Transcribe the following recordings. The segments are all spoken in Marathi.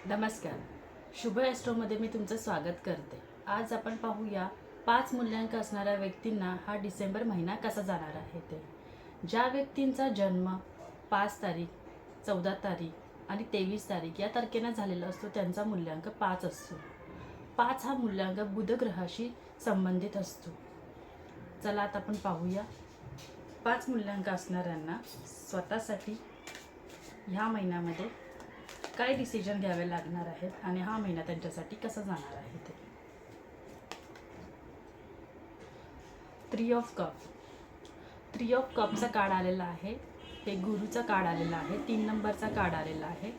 नमस्कार. शुभ ॲस्ट्रोमध्ये मी तुमचं स्वागत करते. आज आपण पाहूया 5 मूल्यांक असणाऱ्या व्यक्तींना हा डिसेंबर महिना कसा जाणार आहे ते. ज्या व्यक्तींचा जन्म 5 तारीख, 14 तारीख आणि 23 तारीख या तारखेला झालेला असतो त्यांचा मूल्यांक 5 असतो. 5 हा मूल्यांक बुध ग्रहाशी संबंधित असतो. चला आता आपण पाहूया 5 मूल्यांक असणाऱ्यांना स्वतःसाठी ह्या महिन्यामध्ये काय डिसिजन घ्यावे लागणार आहेत आणि हा महिना त्यांच्यासाठी कसा जाणार आहे ते. 3 ऑफ कप. 3 ऑफ कपचा कार्ड आलेला आहे. हे गुरुचा कार्ड आलेला आहे. 3 नंबरचा कार्ड आलेला आहे.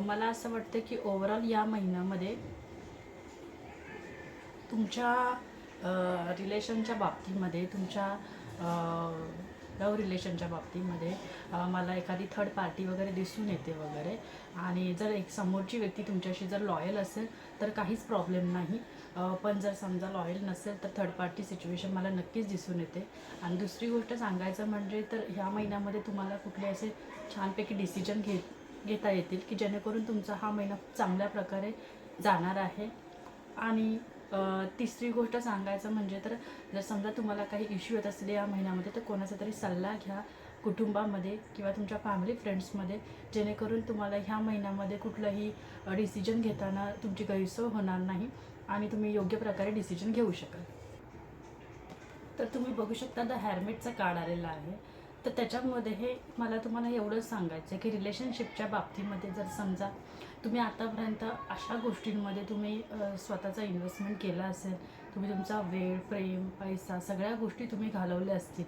मला असं वाटतं की ओव्हरऑल या महिन्यामध्ये तुमच्या रिलेशनच्या बाबतीमध्ये, तुमच्या लव रिलेशनच्या बाबतीमध्ये मला एखादी थर्ड पार्टी वगैरे दिसून येते वगैरे. आणि जर एक समोरची व्यक्ती तुमच्याशी जर लॉयल असेल तर काहीच प्रॉब्लेम नाही. पण जर समजा लॉयल नसेल तर थर्ड पार्टी सिच्युएशन मला नक्कीच दिसून येते. आणि दुसरी गोष्ट सांगायचं म्हणजे तर ह्या महिन्यामध्ये तुम्हाला कुठले असे छानपैकी डिसिजन घेता येतील की जेणेकरून तुमचा हा महिना खूप चांगल्या प्रकारे जाणार आहे. आणि तिसरी गोष्ट सांगायचं म्हणजे तर जर समजा तुम्हाला काही इश्यू येत असले या महिन्यामध्ये तर कोणाचा तरी सल्ला घ्या कुटुंबामध्ये किंवा तुमच्या फॅमिली फ्रेंड्समध्ये, जेणेकरून तुम्हाला ह्या महिन्यामध्ये कुठलंही डिसिजन घेताना तुमची गैरसोय होणार नाही आणि तुम्ही योग्य प्रकारे डिसिजन घेऊ शकाल. तर तुम्ही बघू शकता द हॅरमिटचा कार्ड आलेला आहे. तर त्याच्यामध्ये हे मला तुम्हाला एवढंच सांगायचं आहे की रिलेशनशिपच्या बाबतीमध्ये जर समजा तुम्ही आतापर्यंत अशा गोष्टींमध्ये तुम्ही स्वतःचा इन्व्हेस्टमेंट केला असेल, तुम्ही तुमचा वेळ, प्रेम, पैसा सगळ्या गोष्टी तुम्ही घालवल्या असतील,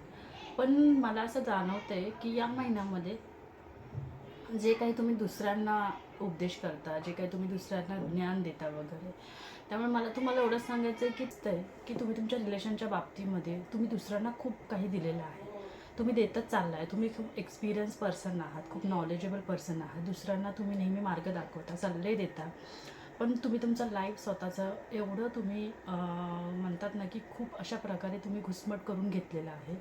पण मला असं जाणवतं आहे की या महिन्यामध्ये जे काही तुम्ही दुसऱ्यांना उपदेश करता, जे काही तुम्ही दुसऱ्यांना ज्ञान देता वगैरे, त्यामुळे मला तुम्हाला एवढंच सांगायचं आहे की तुम्ही तुमच्या रिलेशनच्या बाबतीमध्ये तुम्ही दुसऱ्यांना खूप काही दिलेलं आहे. तुम्ही देतच चालला आहे. तुम्ही खूप एक्सपिरियन्स पर्सन आहात, खूप नॉलेजेबल पर्सन आहात. दुसऱ्यांना तुम्ही नेहमी मार्ग दाखवता, सल्ले देता. पण तुम्ही तुमचं लाईफ स्वतःचं एवढं तुम्ही म्हणतात ना की खूप अशा प्रकारे तुम्ही घुसमट करून घेतलेलं आहे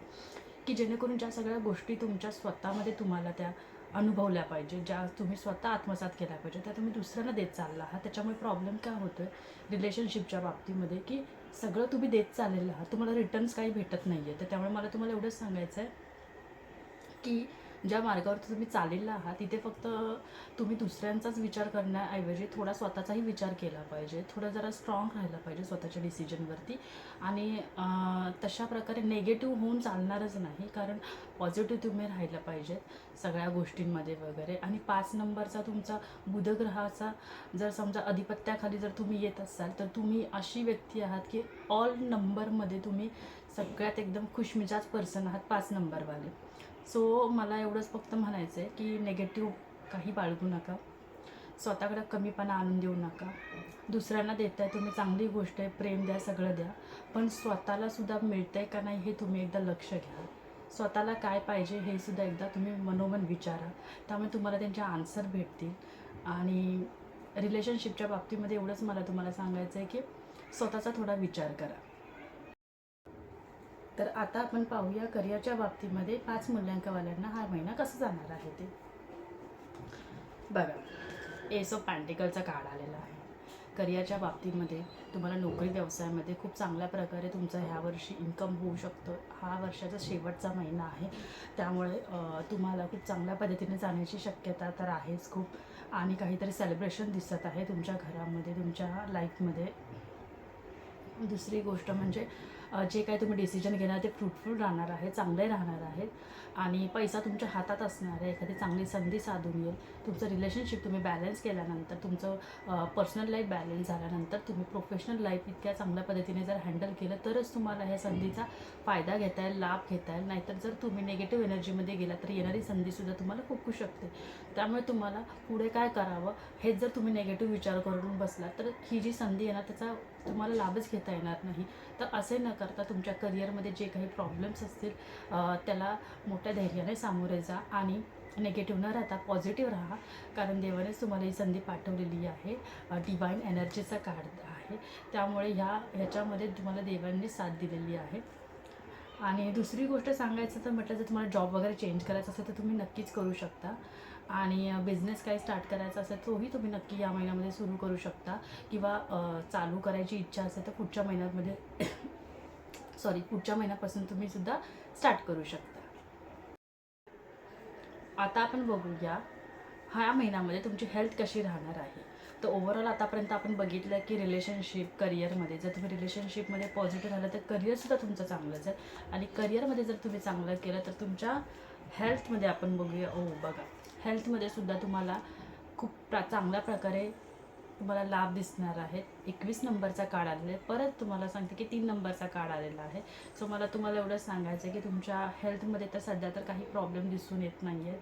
की जेणेकरून ज्या सगळ्या गोष्टी तुमच्या स्वतःमध्ये तुम्हाला त्या अनुभवल्या पाहिजे, ज्या तुम्ही स्वतः आत्मसात केल्या पाहिजे, त्या तुम्ही दुसऱ्यांना देत चालला आहात. त्याच्यामुळे प्रॉब्लेम काय होतो आहे रिलेशनशिपच्या बाबतीमध्ये की सगळं तुम्ही देत चाललेलं आहात, तुम्हाला रिटर्न्स काही भेटत नाही आहे. तर त्यामुळे मला तुम्हाला एवढंच सांगायचं आहे की ज्या मार्गावरती तुम्ही चाललेला आहात तिथे फक्त तुम्ही दुसऱ्यांचाच विचार करण्याऐवजी थोडा स्वतःचाही विचार केला पाहिजे, थोडं जरा स्ट्रॉंग राहिलं पाहिजे स्वतःच्या डिसिजनवरती. आणि तशा प्रकारे नेगेटिव्ह होऊन चालणारच नाही, कारण पॉझिटिव्ह तुम्ही राहिलं पाहिजेत सगळ्या गोष्टींमध्ये वगैरे. आणि 5 नंबरचा तुमचा बुधग्रहाचा जर समजा अधिपत्याखाली जर तुम्ही येत असाल तर तुम्ही अशी व्यक्ती आहात की ऑल नंबरमध्ये तुम्ही सगळ्यात एकदम खुशमिजाज पर्सन आहात, 5 नंबरवाले. सो मला एवढंच फक्त म्हणायचं आहे की नेगेटिव्ह काही बाळगू नका, स्वतःकडे कमीपणा आणून देऊ नका. दुसऱ्यांना देताय तुम्ही, चांगली गोष्ट आहे, प्रेम द्या, सगळं द्या, पण स्वतःलासुद्धा मिळतं आहे का नाही हे तुम्ही एकदा लक्ष घ्या. स्वतःला काय पाहिजे हे सुद्धा एकदा तुम्ही मनोमन विचारा, त्यामुळे तुम्हाला त्यांचे आन्सर भेटतील. आणि रिलेशनशिपच्या बाबतीमध्ये एवढंच मला तुम्हाला सांगायचं आहे की स्वतःचा थोडा विचार करा. तर आता आपण पाहूया करिअरच्या बाबतीमध्ये 5 मूल्यांकवाल्यांना हा महिना कसं जाणार आहे ते. बघा, एस ऑफ पॅन्टिकलचा कार्ड आलेला आहे. करिअरच्या बाबतीमध्ये तुम्हाला नोकरी व्यवसायामध्ये खूप चांगल्या प्रकारे तुमचं ह्या वर्षी इन्कम होऊ शकतं. हा वर्षाचा शेवटचा महिना आहे, त्यामुळे तुम्हाला खूप चांगल्या पद्धतीने जाण्याची शक्यता तर आहेच खूप. आणि काहीतरी सेलिब्रेशन दिसत आहे तुमच्या घरामध्ये, तुमच्या लाईफमध्ये. दुसरी गोष्ट म्हणजे जे काही तुम्ही डिसिजन घेणार ते फ्रूटफुल राहणार आहे, चांगले राहणार आहेत. आणि पैसा तुमच्या हातात असणार आहे, एखादी चांगली संधी साधून येईल. तुमचं रिलेशनशिप तुम्ही बॅलन्स केल्यानंतर, तुमचं पर्सनल लाईफ बॅलन्स झाल्यानंतर तुम्ही प्रोफेशनल लाईफ इतक्या चांगल्या पद्धतीने जर हँडल केलं तरच तुम्हाला ह्या संधीचा फायदा घेता येईल, लाभ घेता येईल. नाहीतर जर तुम्ही निगेटिव्ह एनर्जीमध्ये गेला तर येणारी संधीसुद्धा तुम्हाला फुकू शकते. त्यामुळे तुम्हाला पुढे काय करावं हेच जर तुम्ही निगेटिव्ह विचार करून बसला तर ही जी संधी आहे ना त्याचा तुम्हाला लाभच घेता येणार नाही. तर असे न करता तुमच्या करिअरमध्ये जे काही प्रॉब्लेम्स असतील त्याला मोठ्या धैर्याने सामोरे जा आणि निगेटिव्ह न राहता पॉझिटिव्ह राहा, कारण देवानेच तुम्हाला ही संधी पाठवलेली आहे. डिवाईन एनर्जीचा कार्ड आहे, त्यामुळे ह्याच्यामध्ये तुम्हाला देवांनी साथ दिलेली आहे. आणि दुसरी गोष्ट सांगायचं तर म्हटलं जर तुम्हाला जॉब वगैरे चेंज करायचं असेल तर तुम्ही नक्कीच करू शकता. आणि बिझनेस काही स्टार्ट करायचा असेल तोही तुम्ही नक्की या महिन्यामध्ये सुरू करू शकता, किंवा चालू करायची इच्छा असेल तर पुढच्या महिन्यामध्ये पुढच्या महिन्यापासून तुम्ही सुद्धा स्टार्ट करू शकता. आता आपण बघूया ह्या महिन्यामध्ये तुमची हेल्थ कशी राहणार आहे. तर ओव्हरऑल आतापर्यंत आपण बघितलं की रिलेशनशिप, करिअरमध्ये जर तुम्ही रिलेशनशिपमध्ये पॉझिटिव्ह राहिलं तर करिअरसुद्धा तुमचं चांगलंच आहे. आणि करिअरमध्ये जर तुम्ही चांगलं केलं तर तुमच्या हेल्थमध्ये आपण बघूया. बघा, हेल्थमध्ये सुद्धा तुम्हाला खूप चांगल्या प्रकारे तुम्हाला लाभ दिसणार आहेत. 21 नंबरचा कार्ड आलेला आहे. परत तुम्हाला सांगते की 3 नंबरचा कार्ड आलेला आहे. सो मला तुम्हाला एवढं सांगायचं आहे की तुमच्या हेल्थमध्ये तर सध्या तर काही प्रॉब्लेम दिसून येत नाही आहे.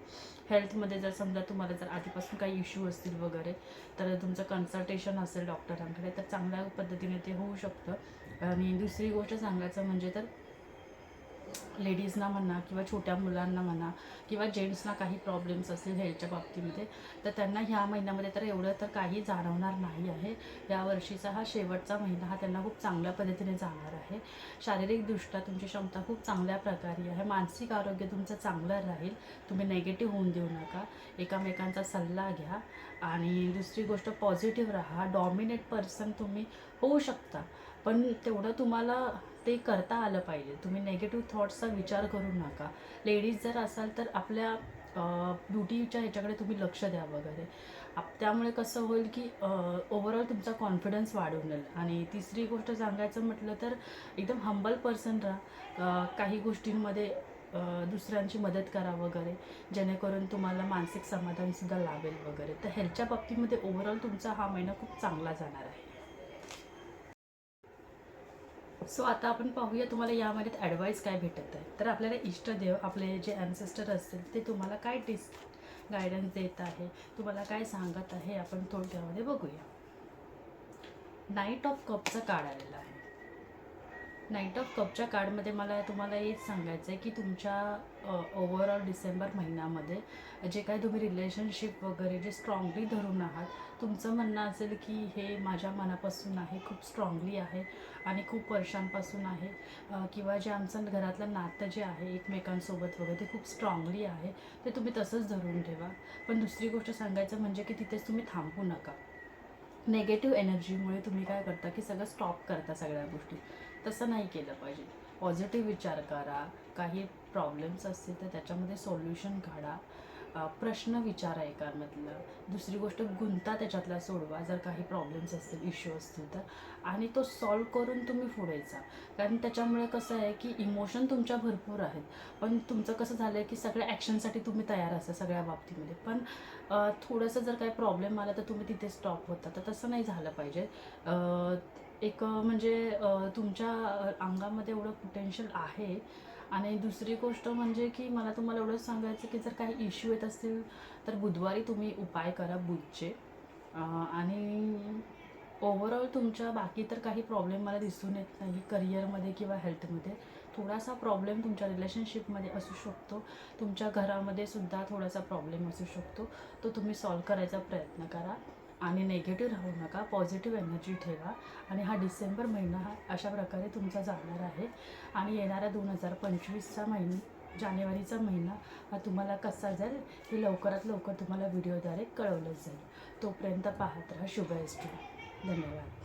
हेल्थमध्ये जर समजा तुम्हाला जर आधीपासून काही इश्यू असतील वगैरे तर तुमचं कन्सल्टेशन असेल डॉक्टरांकडे तर चांगल्या पद्धतीने ते होऊ शकतं. आणि दुसरी गोष्ट सांगायचं म्हणजे तर लेडीजना म्हणा किंवा छोट्या मुलांना म्हणा किंवा जेंट्सना काही प्रॉब्लेम्स असतील हेल्थच्या बाबतीमध्ये तर त्यांना ह्या महिन्यामध्ये तर एवढं तर काही जाणवणार नाही आहे. या वर्षीचा हा शेवटचा महिना हा त्यांना खूप चांगल्या पद्धतीने जाणार आहे. शारीरिकदृष्ट्या तुमची क्षमता खूप चांगल्या प्रकारे आहे. मानसिक आरोग्य तुमचं चांगलं राहील. तुम्ही नेगेटिव्ह होऊन देऊ नका. एकामेकांचा सल्ला घ्या. आणि दुसरी गोष्ट पॉझिटिव्ह राहा. डॉमिनेट पर्सन तुम्ही होऊ शकता, पण तेवढं तुम्हाला ते करता आलं पाहिजे. तुम्ही नेगेटिव्ह थॉट्सचा विचार करू नका. लेडीज जर असाल तर आपल्या ब्युटीच्या ह्याच्याकडे तुम्ही लक्ष द्या वगैरे. त्यामुळे कसं होईल की ओव्हरऑल तुमचा कॉन्फिडन्स वाढून जाईल. आणि तिसरी गोष्ट सांगायचं म्हटलं तर एकदम हंबल पर्सन राहा. काही गोष्टींमध्ये दुसऱ्यांची मदत करा वगैरे, जेणेकरून तुम्हाला मानसिक समाधानसुद्धा लाभेल वगैरे. तर ह्याच्या बाबतीमध्ये ओव्हरऑल तुमचा हा महिना खूप चांगला जाणार आहे. सो आता आपण पाहूया तुम्हाला या महिन्यात ॲडवाईस काय भेटत आहे. तर आपल्याला इष्टदेव, आपले जे ॲन्सेस्टर असतील ते तुम्हाला काय गायडन्स देत आहे, तुम्हाला काय सांगत आहे, आपण थोडक्यामध्ये बघूया. नाईट ऑफ कपचा कार्ड आलेला आहे. नाईट ऑफ कपच्या कार्डमध्ये मला तुम्हाला हेच सांगायचं आहे की तुमच्या ओव्हरऑल डिसेंबर महिन्यामध्ये जे काही तुम्ही रिलेशनशिप वगैरे जे स्ट्रॉंगली धरून आहात, तुमचं म्हणणं असेल की हे माझ्या मनापासून आहे, खूप स्ट्रॉंगली आहे आणि खूप वर्षांपासून आहे, किंवा जे आमचं घरातलं नातं जे आहे एकमेकांसोबत वगैरे ते खूप स्ट्रॉंगली आहे, ते तुम्ही तसंच धरून ठेवा. पण दुसरी गोष्ट सांगायचं म्हणजे की तिथेच तुम्ही थांबू नका. नेगेटिव्ह एनर्जीमुळे तुम्ही काय करता की सगळं स्टॉप करता सगळ्या गोष्टी. तसं नाही केलं पाहिजे. पॉझिटिव्ह विचार करा. काही प्रॉब्लेम्स असतील तर त्याच्यामध्ये सोल्युशन काढा. प्रश्न विचारा एकामधलं. दुसरी गोष्ट गुंता त्याच्यातला सोडवा जर काही प्रॉब्लेम्स असतील, इश्यू असतील तर. आणि तो सॉल्व करून तुम्ही पुढे जा. कारण त्याच्यामुळे कसं आहे की इमोशन तुमच्या भरपूर आहेत, पण तुमचं कसं झालं आहे की सगळ्या ॲक्शनसाठी तुम्ही तयार असता सगळ्या बाबतीमध्ये, पण थोडंसं जर काही प्रॉब्लेम आला तर तुम्ही तिथे स्टॉप होता. तर तसं नाही झालं पाहिजे. एक म्हणजे तुमच्या अंगामध्ये एवढं पोटेन्शियल आहे. आणि दुसरी गोष्ट म्हणजे की मला तुम्हाला एवढंच सांगायचं की जर काही इश्यू येत असतील तर बुधवारी तुम्ही उपाय करा बुधचे. आणि ओव्हरऑल तुमच्या बाकी तर काही प्रॉब्लेम मला दिसून येत नाही करिअरमध्ये किंवा हेल्थमध्ये. थोडासा प्रॉब्लेम तुमच्या रिलेशनशिपमध्ये असू शकतो, तुमच्या घरामध्ये सुद्धा थोडासा प्रॉब्लेम असू शकतो. तो तुम्ही सॉल्व करायचा प्रयत्न करा. आणि नेगेटिव्ह राहू नका, पॉझिटिव्ह एनर्जी ठेवा. आणि हा डिसेंबर महिना हा अशा प्रकारे तुमचा जाणार आहे. आणि येणाऱ्या 2025चा जानेवारीचा महिना हा तुम्हाला कसा जाईल हे लवकरात लवकर तुम्हाला व्हिडिओद्वारे कळवलं जाईल. तोपर्यंत पाहत राहा शुभ एस्ट्रो. धन्यवाद.